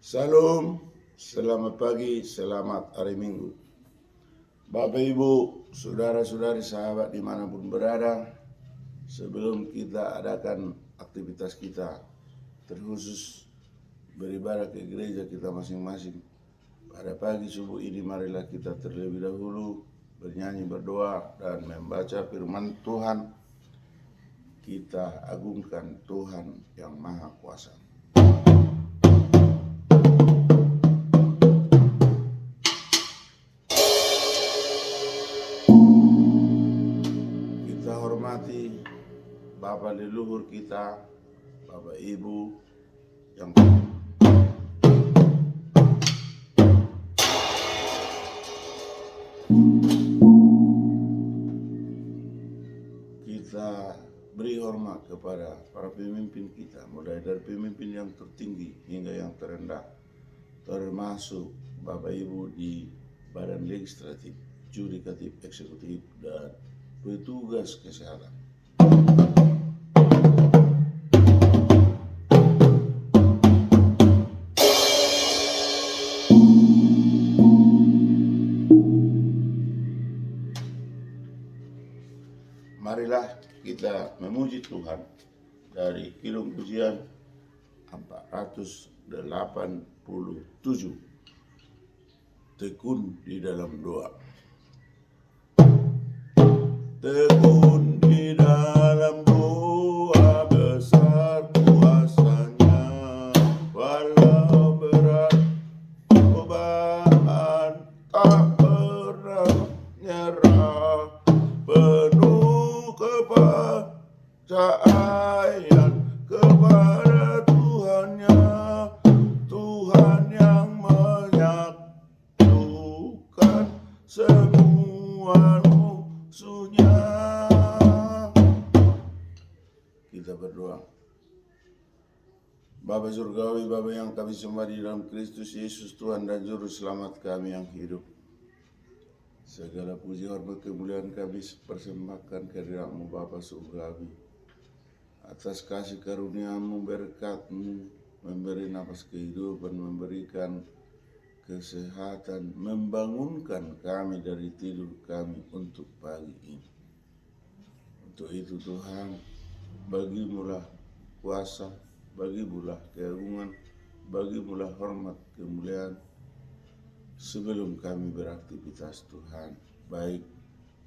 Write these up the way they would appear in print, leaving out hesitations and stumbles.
Salam, selamat pagi, selamat hari Minggu. Bapak, Ibu, saudara-saudari, sahabat dimanapun berada, sebelum kita adakan aktivitas kita, terkhusus beribadah ke gereja kita masing-masing, pada pagi subuh ini marilah kita terlebih dahulu bernyanyi, berdoa, dan membaca firman Tuhan. Kita agungkan Tuhan yang Maha Kuasa. Kita hormati Bapak leluhur kita, Bapak Ibu yang kita beri hormat kepada para pemimpin kita, mulai dari pemimpin yang tertinggi hingga yang terendah, termasuk Bapak Ibu di Badan Legislatif, Yudikatif, Eksekutif, dan petugas kesehatan. Marilah kita memuji Tuhan dari Kidung Pujian 487, tekun di dalam doa. Tekun di dalam doa, besar kuasanya, walau berat cobaan tak pernah nyerah, penuh kepercayaan kepada Tuhannya, Tuhan yang menyatukan semua musuhnya. Kita berdoa. Bapa surgawi, Bapa yang kami sembah di dalam Kristus Yesus, Tuhan dan Juru Selamat kami yang hidup, segala puji hormat kemuliaan kami persembahkan kehadirat-Mu Bapa surgawi, atas kasih karunia-Mu, berkat-Mu, memberi nafas kehidupan, memberikan kesehatan, membangunkan kami dari tidur kami untuk pagi ini. Untuk itu Tuhan, bagi-Mulah kuasa, bagi-Mulah keagungan, bagi-Mulah hormat kemuliaan sebelum kami beraktivitas Tuhan, baik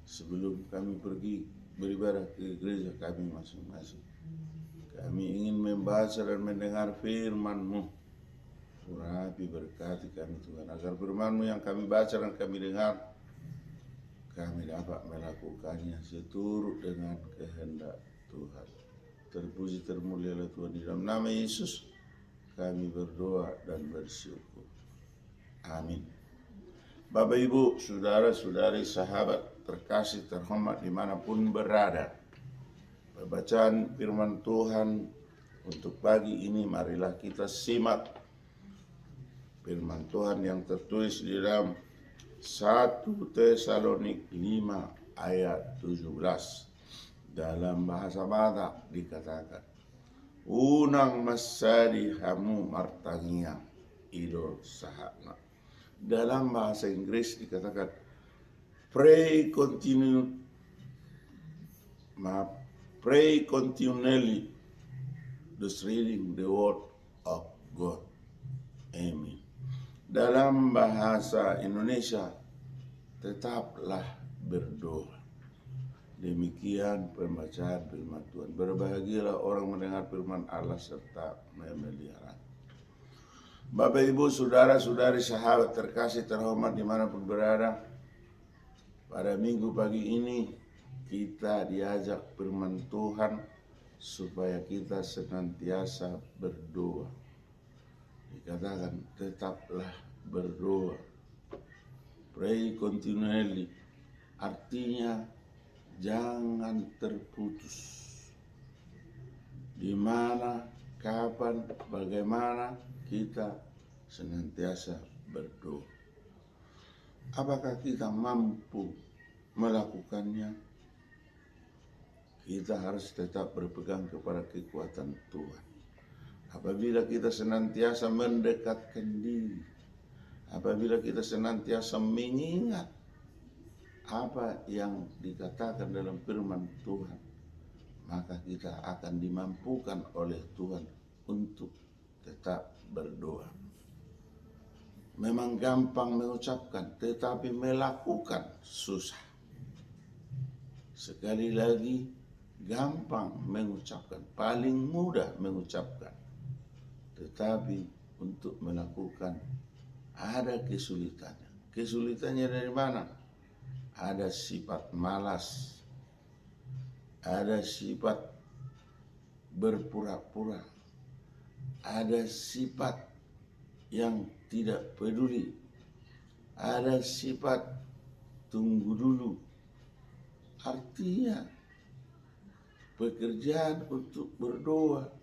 sebelum kami pergi beribadah ke gereja kami masing-masing. Kami ingin membaca dan mendengar firman-Mu. Urapi, berkati kami Tuhan, agar firman-Mu yang kami baca dan kami dengar, kami dapat melakukannya seturut dengan kehendak Tuhan. Terpuji termulialah Tuhan, di dalam nama Yesus kami berdoa dan bersyukur. Amin. Bapak, Ibu, saudara-saudari, sahabat terkasih terhormat dimanapun berada, pembacaan firman Tuhan untuk pagi ini marilah kita simak firman Tuhan yang tertulis di dalam 1 Tesalonik 5 ayat 17. Dalam bahasa Batak dikatakan, unang masadi hamu martangia idol sahana. Dalam bahasa Inggris dikatakan, pray continually, thus reading the word of God. Amen. Dalam bahasa Indonesia, tetaplah berdoa. Demikian pembacaan firman Tuhan. Berbahagialah orang mendengar firman Allah serta memelihara. Bapak, Ibu, saudara-saudari, sahabat terkasih terhormat dimanapun berada, pada minggu pagi ini kita diajak firman Tuhan supaya kita senantiasa berdoa. Dikatakan tetaplah berdoa. Pray continually, artinya jangan terputus. Di mana, kapan, bagaimana kita senantiasa berdoa. Apakah kita mampu melakukannya? Kita harus tetap berpegang kepada kekuatan Tuhan. apabila kita senantiasa mendekatkan diri, apabila kita senantiasa mengingat apa yang dikatakan dalam firman Tuhan, maka kita akan dimampukan oleh Tuhan untuk tetap berdoa. Memang gampang mengucapkan, tetapi melakukan susah. Sekali lagi, gampang mengucapkan, paling mudah mengucapkan, tetapi untuk melakukan ada kesulitannya. Kesulitannya dari mana? Ada sifat malas, ada sifat berpura-pura, ada sifat yang tidak peduli, ada sifat tunggu dulu. Artinya pekerjaan untuk berdoa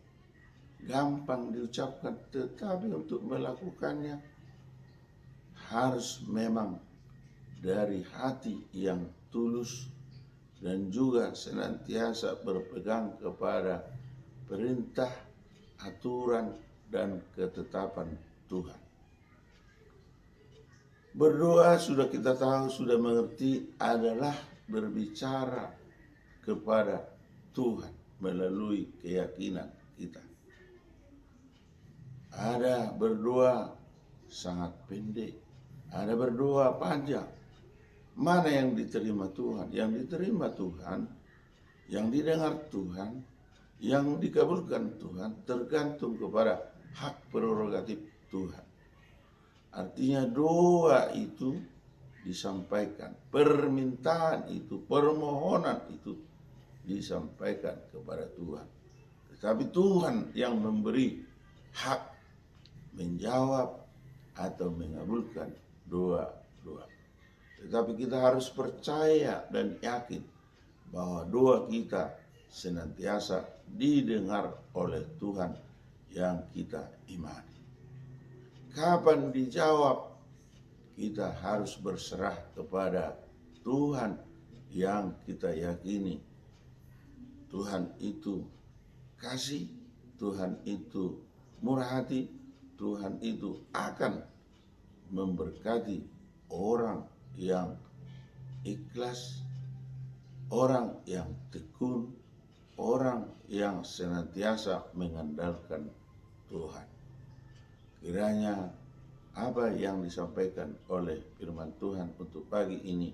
gampang diucapkan, tetapi untuk melakukannya harus memang dari hati yang tulus dan juga senantiasa berpegang kepada perintah, aturan, dan ketetapan Tuhan. Berdoa sudah kita tahu, sudah mengerti, adalah berbicara kepada Tuhan melalui keyakinan kita. Ada berdoa sangat pendek, ada berdoa panjang. Mana yang diterima Tuhan? Yang diterima Tuhan, yang didengar Tuhan, yang dikabulkan Tuhan, tergantung kepada hak prerogatif Tuhan. Artinya doa itu disampaikan, permintaan itu, permohonan itu disampaikan kepada Tuhan. Tetapi Tuhan yang memberi hak menjawab atau mengabulkan doa-doa. Tetapi kita harus percaya dan yakin bahwa doa kita senantiasa didengar oleh Tuhan yang kita imani. Kapan dijawab? Kita harus berserah kepada Tuhan yang kita yakini. Tuhan itu kasih, Tuhan itu murah hati, Tuhan itu akan memberkati orang yang ikhlas, orang yang tekun, orang yang senantiasa mengandalkan Tuhan. Kiranya apa yang disampaikan oleh firman Tuhan untuk pagi ini,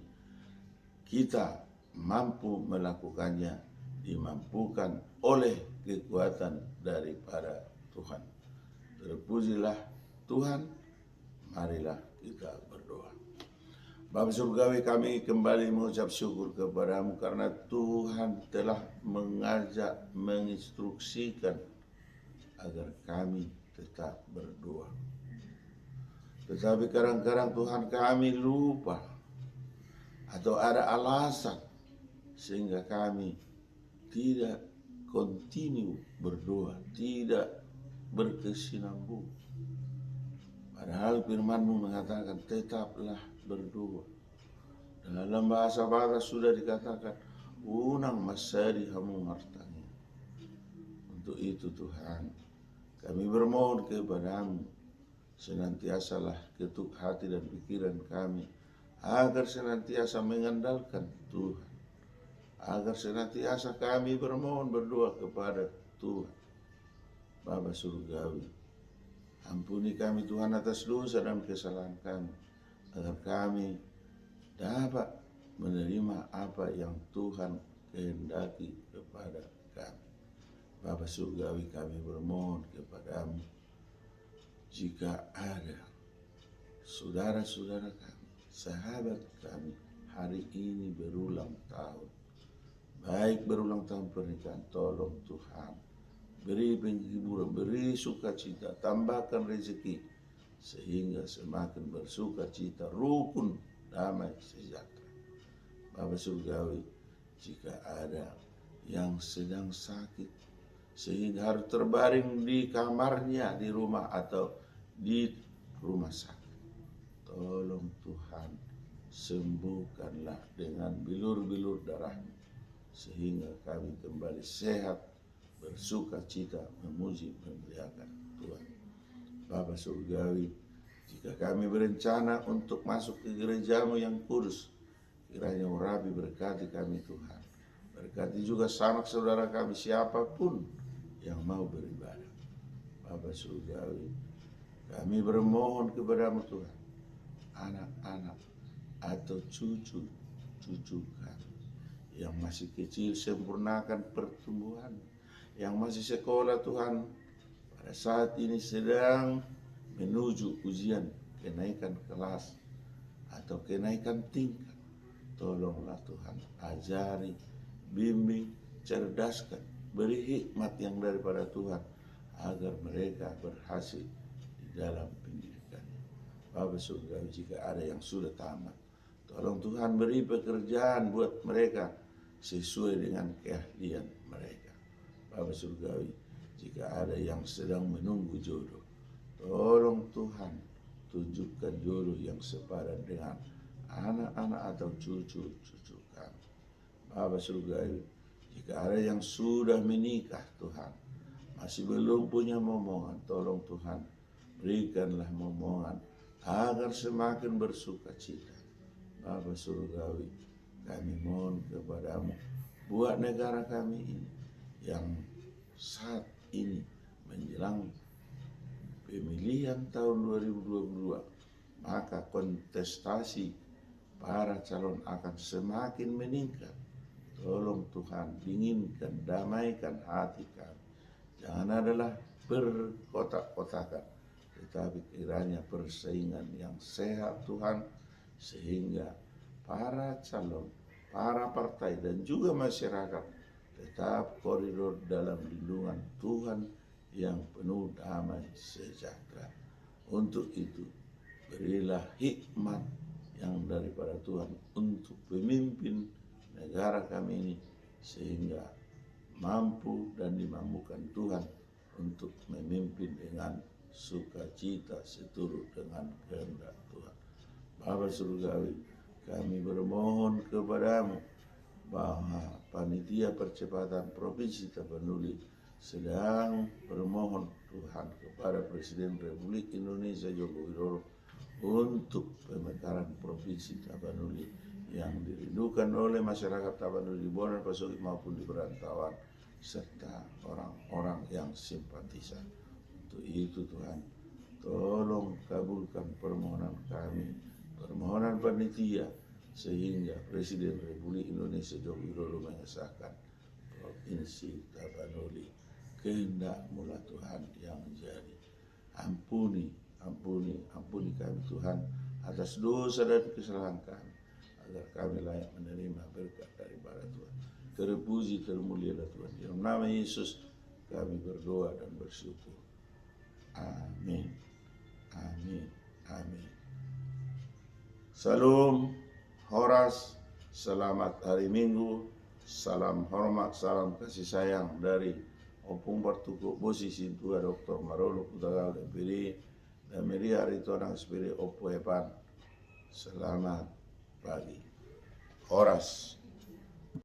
kita mampu melakukannya, dimampukan oleh kekuatan daripada Tuhan. Terpujilah Tuhan, marilah kita berdoa. Bapa surgawi, kami kembali mengucap syukur kepadamu karena Tuhan telah mengajak, menginstruksikan agar kami tetap berdoa. Tetapi kadang-kadang Tuhan kami lupa atau ada alasan sehingga kami tidak kontinu berdoa, tidak berkesinambung. Padahal firman-Mu mengatakan tetaplah berdoa. Dalam bahasa Batak sudah dikatakan unang masari hamu hartanya. Untuk itu Tuhan, kami bermohon kepada-Mu, senantiasalah ketuk hati dan pikiran kami agar senantiasa mengandalkan Tuhan, agar senantiasa kami bermohon berdoa kepada Tuhan. Bapa surgawi, ampuni kami Tuhan atas dosa dan kesalahan kami, agar kami dapat menerima apa yang Tuhan kehendaki kepada kami. Bapa surgawi, kami bermohon kepada-Mu, jika ada saudara-saudara kami, sahabat kami hari ini berulang tahun, baik berulang tahun pernikahan, tolong Tuhan beri penghiburan, beri sukacita, tambahkan rezeki sehingga semakin bersukacita, rukun, damai, sejahtera. Bapa surgawi, jika ada yang sedang sakit sehingga harus terbaring di kamarnya di rumah atau di rumah sakit, tolong Tuhan sembuhkanlah dengan bilur-bilur darah-Mu sehingga kami kembali sehat, bersuka cita, memuji, memuliakan Tuhan. Bapa Surgawi, jika kami berencana untuk masuk ke gerejamu yang kudus, kiranya Urabi berkati kami Tuhan. Berkati juga sanak saudara kami siapapun yang mau beribadah. Bapa Surgawi, kami bermohon kepadamu Tuhan, anak-anak atau cucu kami yang masih kecil, sempurnakan pertumbuhan. Yang masih sekolah Tuhan, pada saat ini sedang menuju ujian kenaikan kelas atau kenaikan tingkat. Tolonglah Tuhan, ajari, bimbing, cerdaskan, beri hikmat yang daripada Tuhan agar mereka berhasil di dalam pendidikannya. Bapa Surgawi, jika ada yang sudah tamat, tolong Tuhan beri pekerjaan buat mereka sesuai dengan keahlian mereka. Bapa Surgawi, jika ada yang sedang menunggu jodoh, tolong Tuhan tunjukkan jodoh yang sepadan dengan anak-anak atau cucu-cucu kami. Bapa Surgawi, jika ada yang sudah menikah Tuhan, masih belum punya momongan, tolong Tuhan berikanlah momongan agar semakin bersuka cita. Bapa Surgawi, kami mohon kepadamu, buat negara kami ini yang saat ini menjelang pemilihan tahun 2022, maka kontestasi para calon akan semakin meningkat. Tolong Tuhan dinginkan, damaikan hati kami. Jangan adalah berkotak-kotakan, tetapi kiranya persaingan yang sehat Tuhan, sehingga para calon, para partai dan juga masyarakat tetap koridor dalam lindungan Tuhan yang penuh damai sejahtera. Untuk itu, berilah hikmat yang daripada Tuhan untuk pemimpin negara kami ini, sehingga mampu dan dimampukan Tuhan untuk memimpin dengan sukacita seturut dengan kehendak Tuhan. Bapa Surgawi, kami bermohon kepadamu bahwa panitia percepatan Provinsi Tapanuli sedang bermohon Tuhan kepada Presiden Republik Indonesia Joko Widodo untuk pemekaran Provinsi Tapanuli yang dirindukan oleh masyarakat Tapanuli di Bonan, Pasogi maupun di perantauan, serta orang-orang yang simpatisan. Untuk itu Tuhan, tolong kabulkan permohonan kami, permohonan panitia, sehingga Presiden Republik Indonesia Joko Widodo mengesahkan Provinsi Tapanuli. Kehendak-Mu lah Tuhan yang menjadi. Ampuni kami Tuhan atas dosa dan kesalahan kami, agar kami layak menerima berkat daripada Tuhan. Terpuji, termulialah Tuhan. Dalam nama Yesus kami berdoa dan bersyukur. Amin. Amin. Amin. Salam Horas, selamat hari Minggu, salam hormat, salam kasih sayang dari Opung Bartuko Bosi Sintua Dr. Marolo Kutagal DPD dan Media Aritonang SPD Oppo Epan. Selamat pagi. Horas.